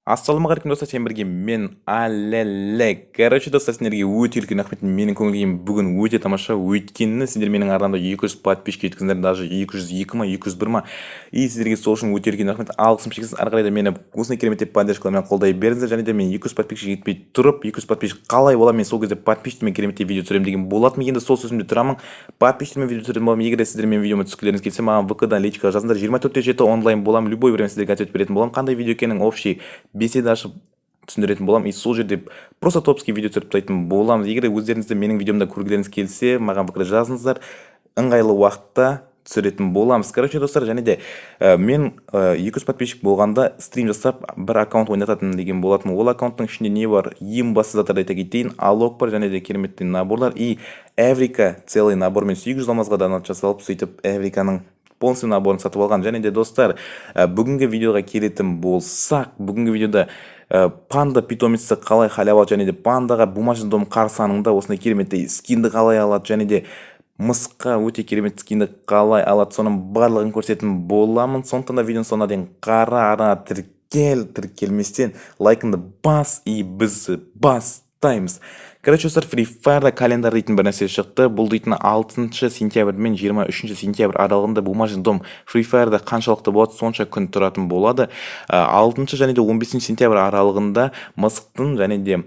Ассалаумағалейкум достар, сен бірге мен Алеле. Короче, достар, сендерге өте үлкен рахмет. Менің көңіл-күйім бүгін өте тамаша. Өйткені сендер менің арнамда 200 подписчик еткіздіңдер, даже 202 ма, 201 ма. И сіздерге сол үшін өте үлкен рахмет. Алғысым шексіз. Ары қарай да мені осындай керемет поддержкалармен қолдай беріңіздер. Және де мен 200 подписчик етпей тұрып, 200 подписчик қалай боламын, мен сол кезде подписчиктермен кереметтей видео түсіремін деген болатын. Енді сол сөзімде тұрамын. Подписчиктермен видео түсіретін боламын. Егер сіздер менің видеома түскілеріңіз келсе, маған ВК-дан личкаға жазыңдар. 24-те 7 онлайн боламын. Любой время сіздерге ответ беретін боламын. Қандай видео екенін общий беседа ашып түсіндіретін боламын. И сол жерде просто топский видео түсіріп тастайтын боламыз. Егер өздеріңізді менің видеомда көргілеріңіз келсе, маған пікір жазыңыздар. Ыңғайлы уақытта түсіретін боламыз. Короче, достар, және де мен 200 подписчик болғанда стрим жасап бір аккаунт ойнататын деген болатын. Ол аккаунттың ішінде не бар? Ең басты заттарды айта кетейін. Алок бар, және де кереметтей наборлар. И Эврика целый набормен 800 алмазға донат жасалып, сөйтіп Эвриканың полностью наборын сатып алған. Және де достар, бүгінгі видеоға келетін болсақ, бүгінгі видеода панда питомницы қалай халява, және де пандаға бумажный дом қарсаңында осындай кереметтей скинді қалай алады, және де мысыққа өте керемет скинді қалай алады, соның барлығын көрсететін боламын. Сондықтан да видеоның соңына дейін ара тіркелместен лайкыңды бас, и біз бастаймыз. Короче, достар, Free Fire календар дейтін бір нәрсе шықты. Бұл дейтін 6 сентябрь мен 23 сентябрь аралығында бумажный дом Free Fire'да қаншалықты болады, сонша күн тұратын болады. 6 және де 15 сентябрь аралығында мысықтың және де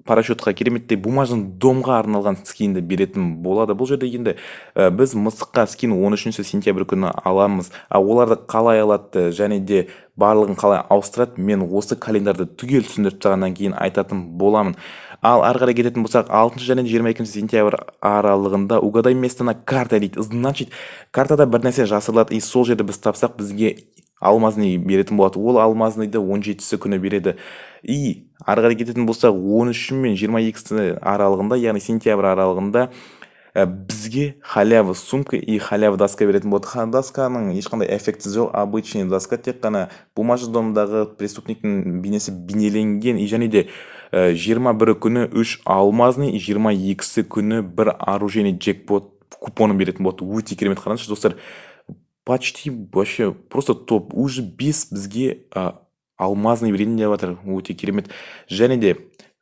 парашютқа кереметтей бумажный домға арналған скинді беретін болады. Бұл жерде енді біз мысыққа скин 13 сентябрь күні аламыз. Оларды қалай алады және де барлығын қалай ауыстырады, мен осы календарды түгел түсіндіріп тастағаннан кейін айтатын боламын. Ал ары қарай кететін болсақ, 6 және 22 сентябрь аралығында угадай место на карта дейді. Значит, картада бір нәрсе жасырылады, и сол жерде біз тапсақ, бізге алмазный беретін болады. Ол алмазнайды 17-сі күні береді. И ары қарай кететін болсақ, 13 мен 22 аралығында, яғни сентябрь аралығында бізге халява сумка и халява доска беретін болады. Досканың ешқандай эффекті жоқ, обычный доска, тек қана бумажный домдағы преступниктің бейнесі бейнеленген. И және де 21 күні 3 алмазный, 22 күні бір оружейный джекпот купонын беретін болады. Өте керемет. Қараңызшы, достар, почти вообще просто топ. Уже 5 бізге алмазный беретін деп жатыр. Өте керемет. Және де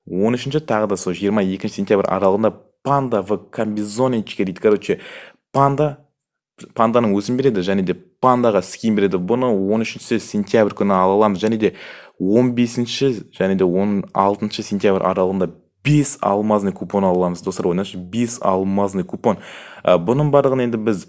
13-ші тағы да сол 22 сентябрь аралығында панда в комбизонечке дейді. Короче, панданың өзін береді, және де пандаға скин береді. Бұны 13 сентябрь күні ала аламыз. Және де 15 және де 16 сентябрь аралығында 5 алмазный купон ала аламыз. Достар, ойнашы, 5 алмазный купон. Бұның барлығын енді біз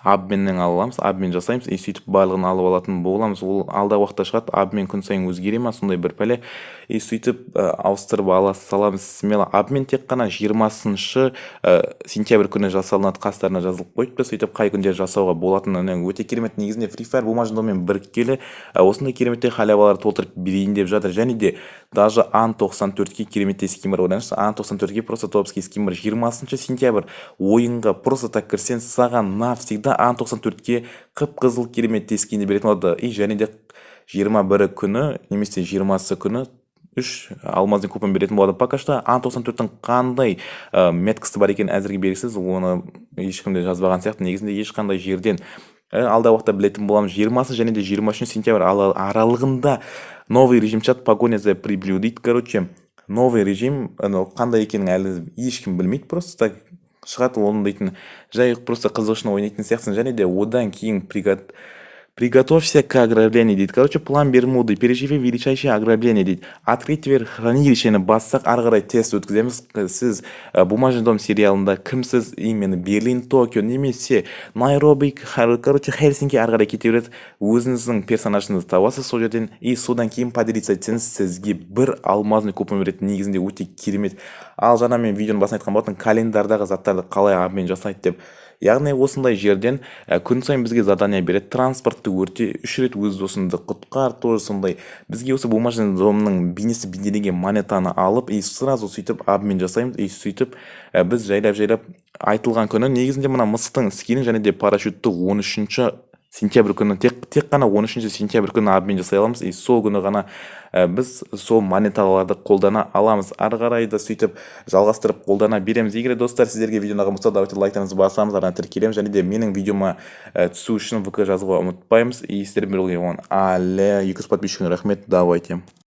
обменнен аламыз, обмен жасаймыз, и сөйтіп барлығын алып алатын боламыз. Ол алда уақытта шығады, обмен күн сайын өзгере ма, сондай бір пәле. И сөйтіп ауыстырып ала саламыз смело. Обмен тек қана 20 сентябрь күні жасалынады, қастарына жазылып қойыпты. Сөйтіп қай күндер жасауға болатыны өте керемет. Негізінде Free Fire бумажный доммен біріккелі осындай кереметтей халявалар толтырып берейін деп жатыр. Және де даже Ан-94-ке кереметтей скин бар. Ойлаңызшы, Ан-94-ке просто топский скин бар. 20 сентябрь ойынға просто так кірсең, саған навсегда Ан-94-ке қып-қызыл кереметтей скинді беретін болады. И және де 21 күні немесе 20 күні 3 алмазный купон беретін болады. Пока что Ан-94-тің қандай меткісі бар екен әзірге белгісіз, оны ешкімде жазбаған сияқты. Негізінде ешқандай жерден алда уақытта білетін боламыз. 20 және де 23 сентябрь аралығында новый режим чат погоня за прибылью дейді. Короче, новый режим қандай екенін әлі ешкім білмейді, просто так шығады. Оның дейтін жай просто қызығышына ойнайтын сияқтысың. Және де одан кейін приготовься к ограблению дейді. Короче, план Бермуды, переживи величайшее ограбление дейді. Открыть дверь хранилищені бассақ, ары қарай тест өткіземіз. Сіз бумажный дом сериалында кімсіз, именно Берлин, Токио немесе Найроби, короче, Хельсинки ары қарай кете береді. Өзіңіздің персонажыңызды табасыз сол жерден, и содан кейін поделиться етсеңіз, сізге бір алмазный купон береді. Негізінде өте керемет. Ал жаңа мен видеоның басын айтқан болатын, календардағы заттарды қалай обмен жасайды деп. Яғни осындай жерден күн сайын бізге задание береді. Транспортты өрте, 3 рет өз досыңды құтқар, тоже сондай. Бізге осы бумажный домның бейнесі бейнеленген монетаны алып, и сразу сөйтіп обмен жасаймыз. И сөйтіп біз жайлап айтылған күні негізінде мына мысықтың скинін және де парашютті 13 сентябрь күні тек қана 13 сентябрь күні обмен жасай аламыз, и сол күні ғана біз сол монеталарды қолдана аламыз. Ары қарай да сөйтіп жалғастырып қолдана береміз. Егер достар сіздерге видео ұнаған болса, давайте лайктарыңызды басамыз, арнан тіркелеміз, және де менің видеома түсу үшін ВК жазуға ұмытпаймыз. И сіздермен бірге болған әлі 200 подписчикке рахмет. Давайте.